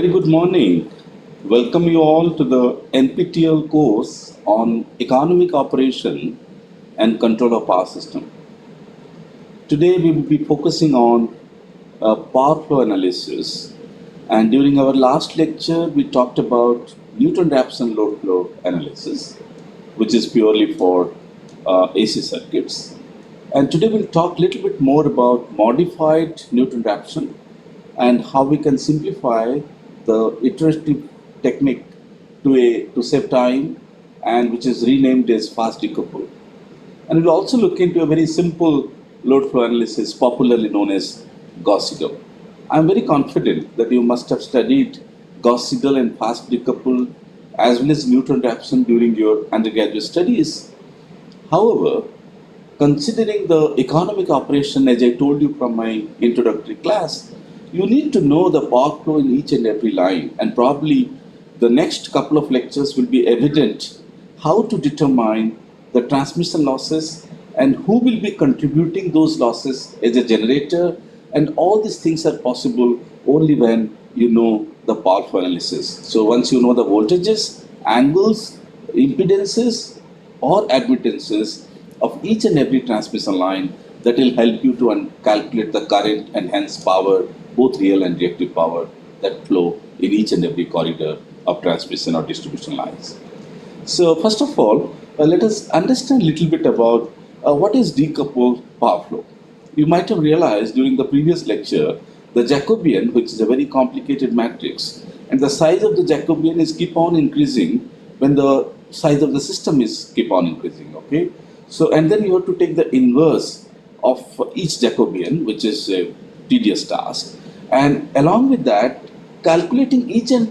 very good morning. Welcome you all to the NPTEL course on economic operation and control of power system. Today we will be focusing on power flow analysis, and during our last lecture we talked about Newton-Raphson load flow analysis, which is purely for AC circuits. And today we'll talk a little bit more about modified Newton-Raphson and how we can simplify the iterative technique to save time, and which is renamed as fast decoupled. And we'll also look into a very simple load flow analysis popularly known as Gauss-Seidel. I'm very confident that you must have studied Gauss-Seidel and fast decoupled as well as Newton-Raphson during your undergraduate studies. However, considering the economic operation, as I told you from my introductory class, you need to know the power flow in each and every line, and probably the next couple of lectures will be evident how to determine the transmission losses and who will be contributing those losses as a generator, and all these things are possible only when you know the power flow analysis. So once you know the voltages, angles, impedances or admittances of each and every transmission line, that will help you to calculate the current and hence power, both real and reactive power, that flow in each and every corridor of transmission or distribution lines. So first of all, let us understand a little bit about what is decoupled power flow. You might have realized during the previous lecture, the Jacobian, which is a very complicated matrix, and the size of the Jacobian is keep on increasing when the size of the system is keep on increasing, okay? So, and then you have to take the inverse of each Jacobian, which is a tedious task. And along with that, calculating each and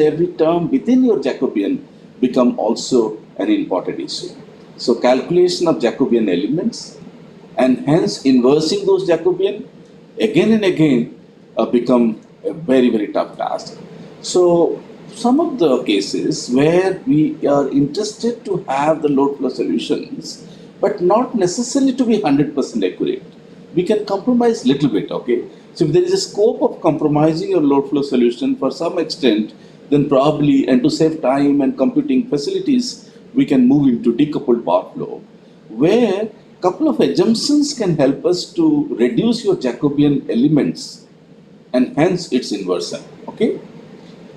every term within your Jacobian become also an important issue. So calculation of Jacobian elements and hence inversing those Jacobian again and again become a very, very tough task. So some of the cases where we are interested to have the load flow solutions, but not necessarily to be 100% accurate, we can compromise little bit, okay? So if there is a scope of compromising your load flow solution for some extent, then probably, and to save time and computing facilities, we can move into decoupled power flow, where a couple of assumptions can help us to reduce your Jacobian elements and hence its inversion, okay?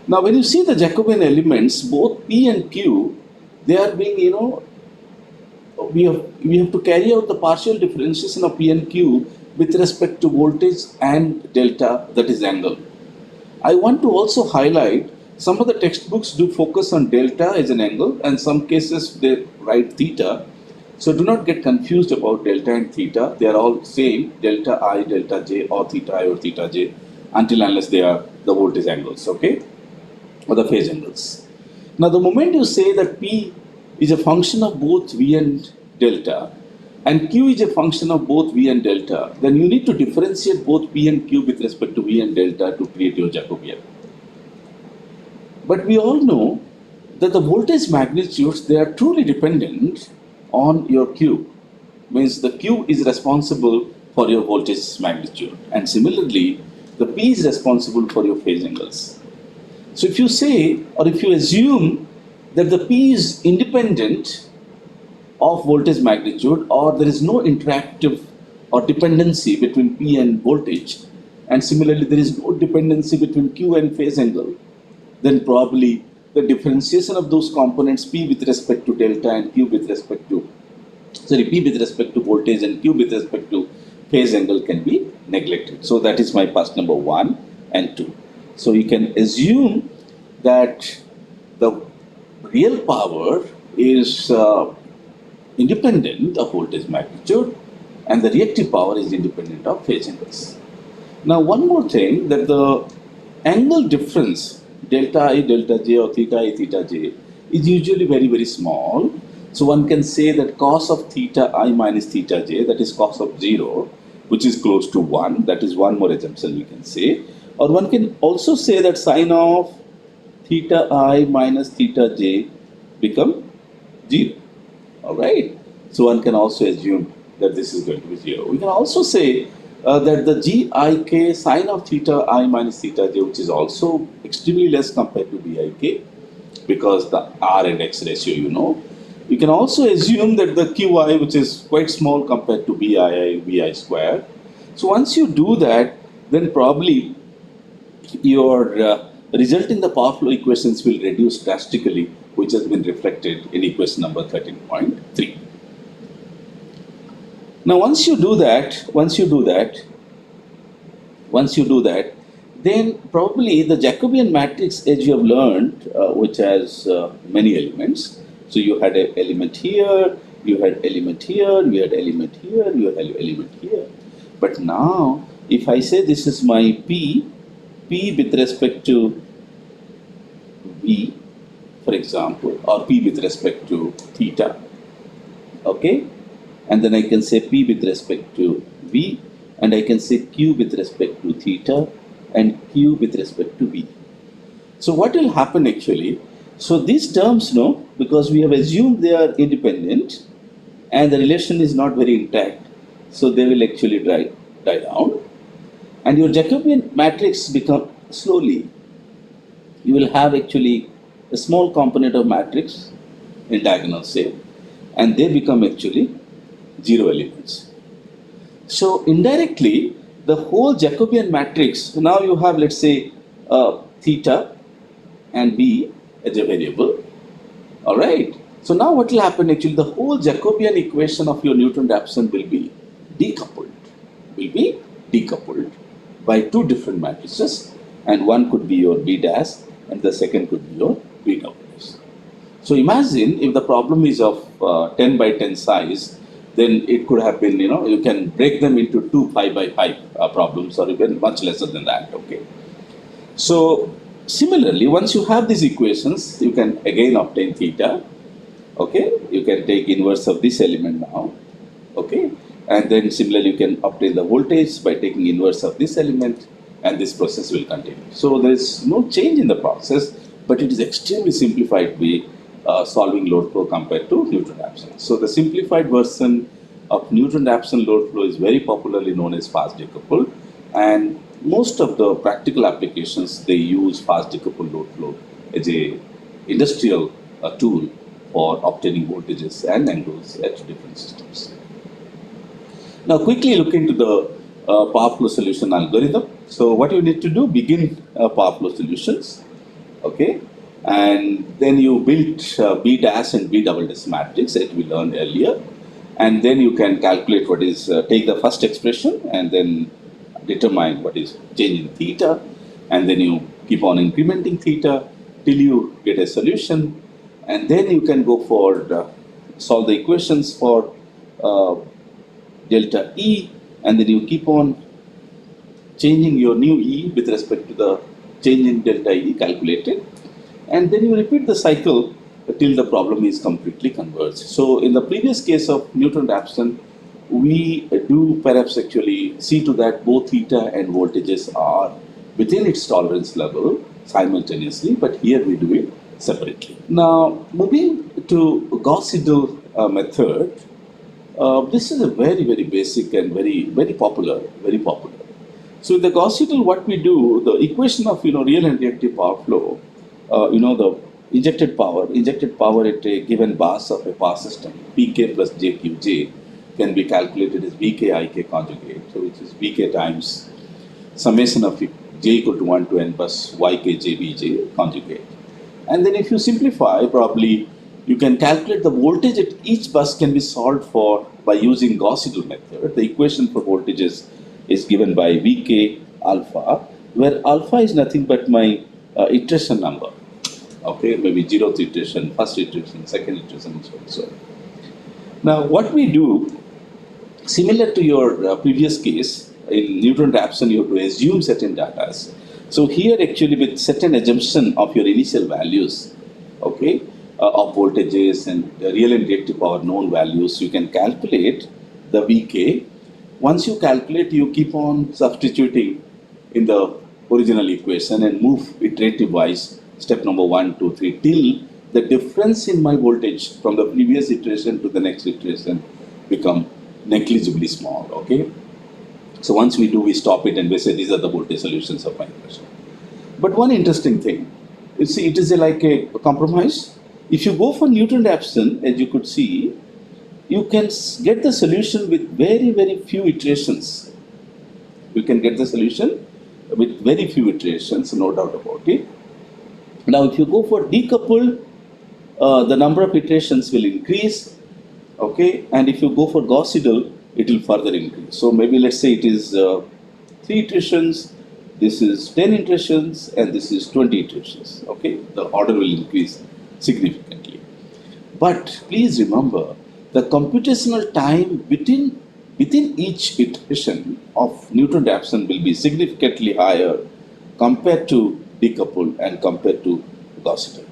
Now when you see the Jacobian elements, both P and Q, they are being, we have to carry out the partial differentiation of P and Q with respect to voltage and delta, that is angle. I want to also highlight some of the textbooks do focus on delta as an angle, and some cases they write theta. So do not get confused about delta and theta. They are all same, delta I, delta j, or theta I or theta j, until unless they are the voltage angles, okay, or the phase angles. Now the moment you say that P is a function of both V and delta, and Q is a function of both V and delta, then you need to differentiate both P and Q with respect to V and delta to create your Jacobian. But we all know that the voltage magnitudes, they are truly dependent on your Q. Means the Q is responsible for your voltage magnitude, and similarly the P is responsible for your phase angles. So if you say, or if you assume that the P is independent of voltage magnitude, or there is no interactive or dependency between P and voltage, and similarly there is no dependency between Q and phase angle, then probably the differentiation of those components P with respect to delta and Q with respect to, P with respect to voltage and Q with respect to phase angle can be neglected. So that is my pass number 1 and 2. So you can assume that the real power is independent of voltage magnitude, and the reactive power is independent of phase angles. Now one more thing, that the angle difference delta I, delta j, or theta I, theta j is usually very, very small. So one can say that cos of theta I minus theta j, that is cos of 0, which is close to 1, that is one more assumption we can say. Or one can also say that sine of theta I minus theta j become 0. Alright, so one can also assume that this is going to be 0. We can also say that the GIK sine of theta I minus theta j, which is also extremely less compared to BIK, because the R and X ratio, you can also assume that the QI, which is quite small compared to BI square. So once you do that, then probably your result in the power flow equations will reduce drastically, which has been reflected in equation number 13.3. Now once you do that, then probably the Jacobian matrix, as you have learned, which has many elements. So you had an element here, you had element here, you had element here, you had element here. But now, if I say this is my P with respect to V, for example, or P with respect to theta, okay? And then I can say P with respect to V, and I can say Q with respect to theta, and Q with respect to V. So what will happen actually? So these terms, no, because we have assumed they are independent, and the relation is not very intact, so they will actually die down, and your Jacobian matrix become slowly. You will have actually a small component of matrix in diagonal shape, and they become actually zero elements. So indirectly, the whole Jacobian matrix, now you have, let's say, theta and B as a variable. All right. So now what will happen actually, the whole Jacobian equation of your Newton-Raphson will be decoupled by two different matrices, and one could be your B dash and the second could be your B double dash. So imagine if the problem is of 10 by 10 size, then it could have been, you can break them into 2 5 by 5 problems, or even much lesser than that, okay. So similarly, once you have these equations, you can again obtain theta, okay. You can take inverse of this element now, okay. And then similarly, you can obtain the voltage by taking inverse of this element, and this process will continue. So there is no change in the process, but it is extremely simplified way solving load flow compared to Newton-Raphson. So the simplified version of Newton-Raphson load flow is very popularly known as fast decoupled, and most of the practical applications, they use fast decoupled load flow as a industrial tool for obtaining voltages and angles at different systems. Now quickly look into the power flow solution algorithm. So what you need to do, begin power flow solutions, okay, and then you build B dash and B double dash matrix that we learned earlier, and then you can calculate what is, take the first expression and then determine what is change in theta, and then you keep on incrementing theta till you get a solution, and then you can go for solve the equations for delta E, and then you keep on changing your new E with respect to the change in delta E calculated, and then you repeat the cycle till the problem is completely converged. So in the previous case of Newton-Raphson, we do perhaps actually see to that both theta and voltages are within its tolerance level simultaneously, but here we do it separately. Now moving to Gauss-Seidel method, this is a very, very basic and very popular. So in the Gauss-Seidel, what we do, the equation of real and reactive power flow, the injected power at a given bus of a power system, Pk plus Jqj, can be calculated as Vk conjugate, so which is Vk times summation of j equal to 1 to n plus Yk conjugate. And then if you simplify, probably you can calculate the voltage at each bus can be solved for by using Gauss-Seidel method. The equation for voltages is given by Vk alpha, where alpha is nothing but my iteration number. Okay, maybe 0th iteration, first iteration, second iteration, and so on. So now what we do, similar to your previous case, in Newton-Raphson you have to assume certain data. So here actually with certain assumption of your initial values, okay, of voltages and real and reactive power known values, you can calculate the Vk. Once you calculate, you keep on substituting in the original equation and move iterative wise, step number 1, 2, 3, till the difference in my voltage from the previous iteration to the next iteration become negligibly small, okay. So once we do, we stop it and we say these are the voltage solutions of my equation. But one interesting thing, you see, it is like a compromise. If you go for Newton-Raphson, as you could see, you can get the solution with very, very few iterations. You can get the solution with very few iterations, no doubt about it. Now, if you go for decoupled, the number of iterations will increase, okay? And if you go for Gauss-Seidel, it will further increase. So maybe let's say it is 3 iterations, this is 10 iterations, and this is 20 iterations, okay? The order will increase significantly. But please remember, the computational time within each iteration of Newton-Raphson will be significantly higher compared to decoupled and compared to Gauss-Seidel.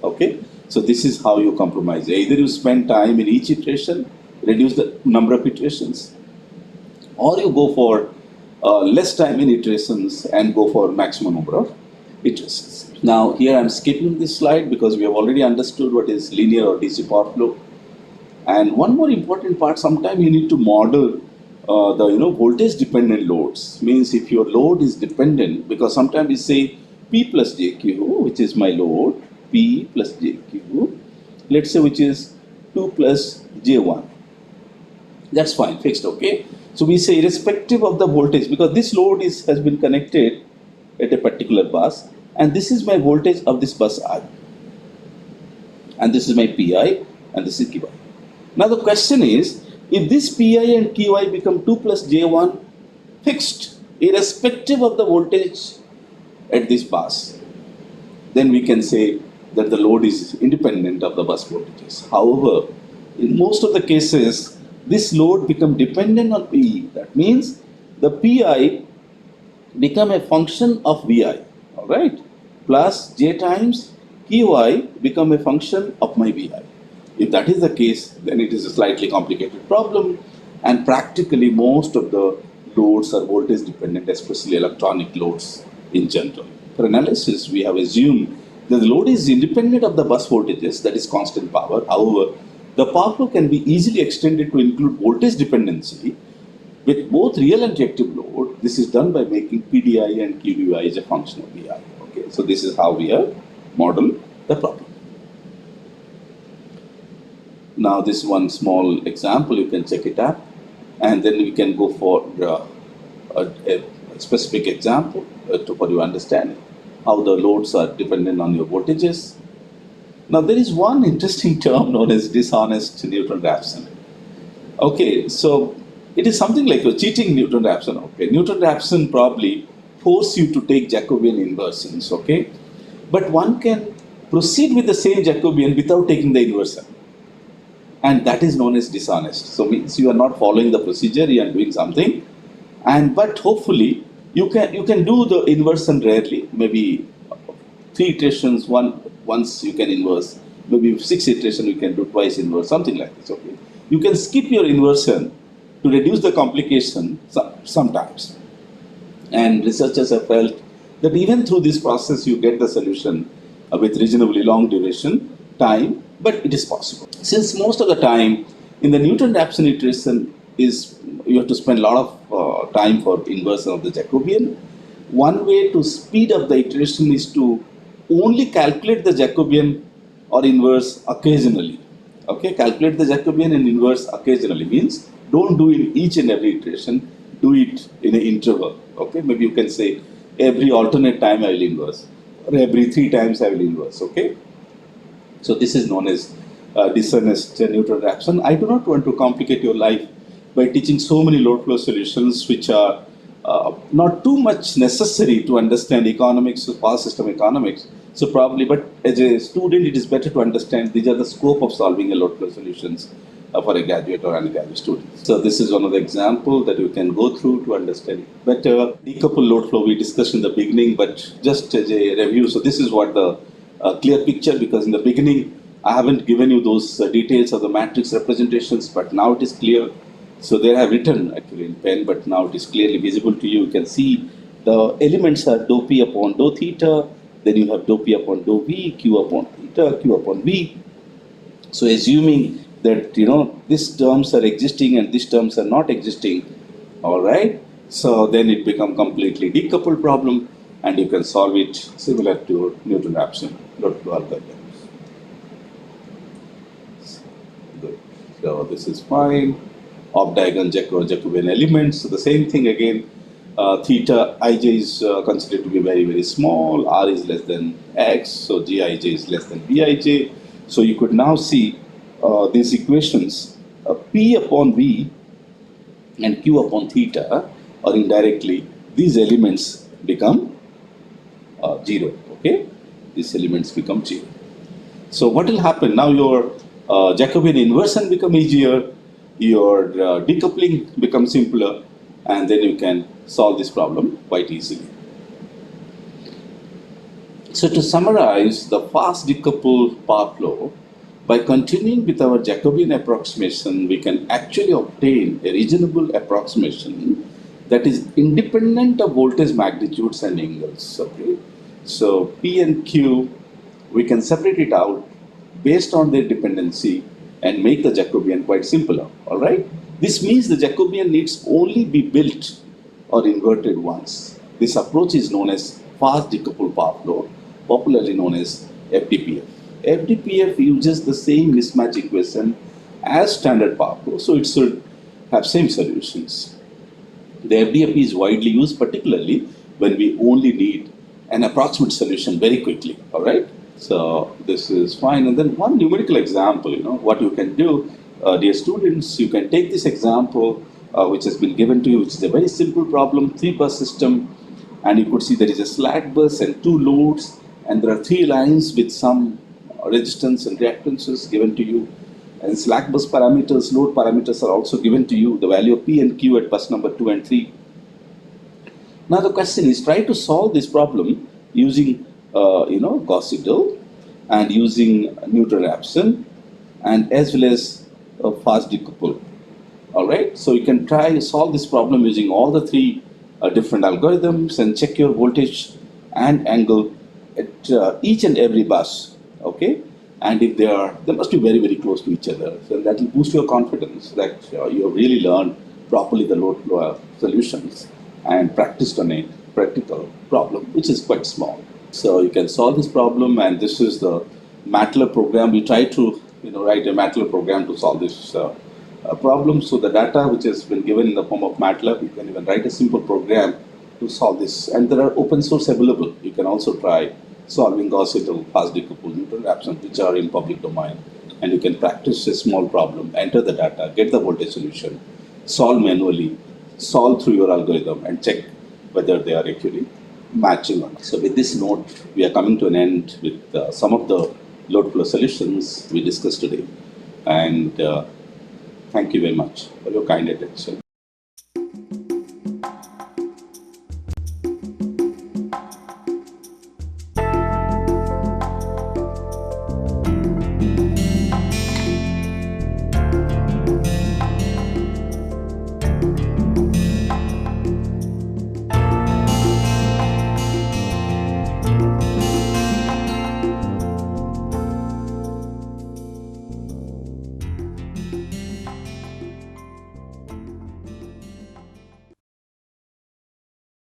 Okay, so this is how you compromise. Either you spend time in each iteration, reduce the number of iterations, or you go for less time in iterations and go for maximum number of iterations. Now here I am skipping this slide because we have already understood what is linear or DC power flow. And one more important part, sometimes you need to model the voltage dependent loads. Means if your load is dependent, because sometimes we say P plus JQ, which is my load, P plus JQ, let's say which is 2 plus J1. That's fine, fixed, okay? So we say irrespective of the voltage, because this load has been connected at a particular bus, and this is my voltage of this bus I. And this is my PI, and this is QI. Now the question is, if this PI and QI become 2 plus J1 fixed, irrespective of the voltage at this bus, then we can say that the load is independent of the bus voltages. However, in most of the cases, this load become dependent on PE. That means the PI become a function of VI, all right, plus J times QI become a function of my VI. If that is the case, then it is a slightly complicated problem, and practically most of the loads are voltage dependent, especially electronic loads in general. For analysis, we have assumed that the load is independent of the bus voltages, that is constant power. However, the power flow can be easily extended to include voltage dependency with both real and reactive load. This is done by making PDI and QDI as a function of VI. Okay, so this is how we have modeled the problem. Now this one small example, you can check it out, and then we can go for a specific example for you understand how the loads are dependent on your voltages. Now there is one interesting term known as dishonest Newton-Raphson. Okay, so it is something like a cheating Newton-Raphson. Okay, Newton-Raphson probably force you to take Jacobian inversions. Okay, but one can proceed with the same Jacobian without taking the inversion. And that is known as dishonest. So means you are not following the procedure, you are doing something, but hopefully you can do the inversion rarely. Maybe 3 iterations, once you can inverse. Maybe 6 iterations you can do twice inverse, something like this. Okay, you can skip your inversion to reduce the complication sometimes. And researchers have felt that even through this process you get the solution with reasonably long duration time. But it is possible. Since most of the time in the Newton-Raphson iteration is you have to spend a lot of time for inversion of the Jacobian. One way to speed up the iteration is to only calculate the Jacobian or inverse occasionally. Okay, calculate the Jacobian and inverse occasionally means don't do in each and every iteration, do it in an interval. Okay, maybe you can say every alternate time I will inverse, or every 3 times I will inverse. Okay. So this is known as dishonest Newton-Raphson. I do not want to complicate your life by teaching so many load flow solutions which are not too much necessary to understand economics, power system economics. So probably, but as a student, it is better to understand these are the scope of solving a load flow solutions for a graduate or undergraduate student. So this is one of the examples that you can go through to understand better. Decoupled load flow we discussed in the beginning, but just as a review. So this is what the clear picture, because in the beginning I haven't given you those details of the matrix representations, but now it is clear. So they have written actually in pen, but now it is clearly visible to you. You can see the elements are dou p upon dou theta, then you have dou p upon dou v, q upon theta, q upon v. So assuming that these terms are existing and these terms are not existing, All right. So then it become completely decoupled problem, and you can solve it similar to Newton-Raphson algorithms. Good. So this is fine. Off-diagonal Jacobian elements. So the same thing again. Theta ij is considered to be very, very small. R is less than x. So gij is less than bij. So you could now see these equations p upon v and q upon theta, or indirectly these elements become 0. Okay, these elements become 0. So what will happen now? Your Jacobian inversion become easier, your decoupling becomes simpler, and then you can solve this problem quite easily. So to summarize the fast decoupled power flow, by continuing with our Jacobian approximation, we can actually obtain a reasonable approximation that is independent of voltage magnitudes and angles. Okay, so P and Q, we can separate it out based on their dependency and make the Jacobian quite simpler. All right. This means the Jacobian needs only be built or inverted once. This approach is known as fast decoupled power flow, popularly known as FDPF. FDPF uses the same mismatch equation as standard power flow, so it should have same solutions. The FDPF is widely used, particularly when we only need an approximate solution very quickly. All right. So this is fine. And then one numerical example, what you can do, dear students, you can take this example which has been given to you, which is a very simple problem, 3-bus system, and you could see there is a slack bus and 2 loads, and there are 3 lines with some resistance and reactances given to you, and slack bus parameters, load parameters are also given to you, the value of P and Q at bus number 2 and 3. Now the question is, try to solve this problem using Gauss-Seidel and using Newton-Raphson, and as well as fast decoupled. All right, so you can try to solve this problem using all the 3 different algorithms and check your voltage and angle at each and every bus. Okay, and if they must be very, very close to each other. So that will boost your confidence that you have really learned properly the load flow solutions and practiced on a practical problem, which is quite small. So you can solve this problem, and this is the MATLAB program. We try to write a MATLAB program to solve this problem. So the data which has been given in the form of MATLAB, you can even write a simple program to solve this. And there are open source available. You can also try solving Gauss-Seidel, fast decoupled, Newton-Raphson, which are in public domain. And you can practice a small problem, enter the data, get the voltage solution, solve manually, solve through your algorithm, and check whether they are actually matching or not. So with this note, we are coming to an end with some of the load flow solutions we discussed today. And thank you very much for your kind attention.